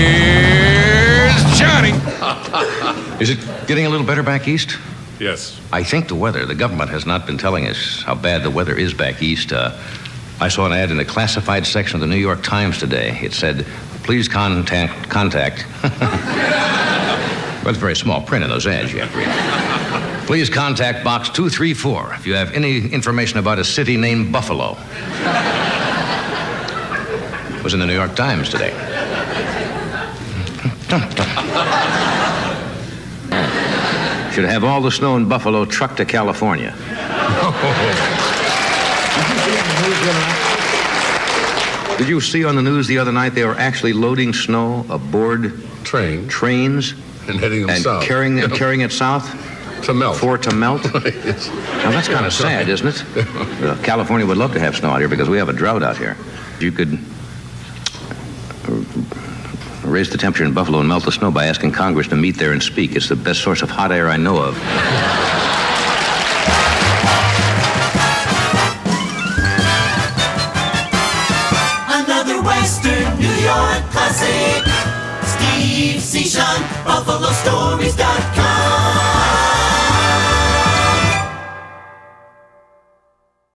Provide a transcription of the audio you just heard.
Here's Johnny. Is it getting a little better back east? Yes. I think the government has not been telling us how bad the weather is back east. I saw an ad in the classified section of the New York Times today. It said, please contact. Well, it's very small print in those ads you have to read. Please contact Box 234 if you have any information about a city named Buffalo. It was in the New York Times today. Should have all the snow in Buffalo trucked to California. Did you see on the news the other night they were actually loading snow aboard trains and heading them south. Carrying it south? To melt. To melt? Yes. Now, that's kind of sad, isn't it? California would love to have snow out here because we have a drought out here. You could raise the temperature in Buffalo and melt the snow by asking Congress to meet there and speak. It's the best source of hot air I know of. Another Western New York classic. Steve Seashon, BuffaloStories.com.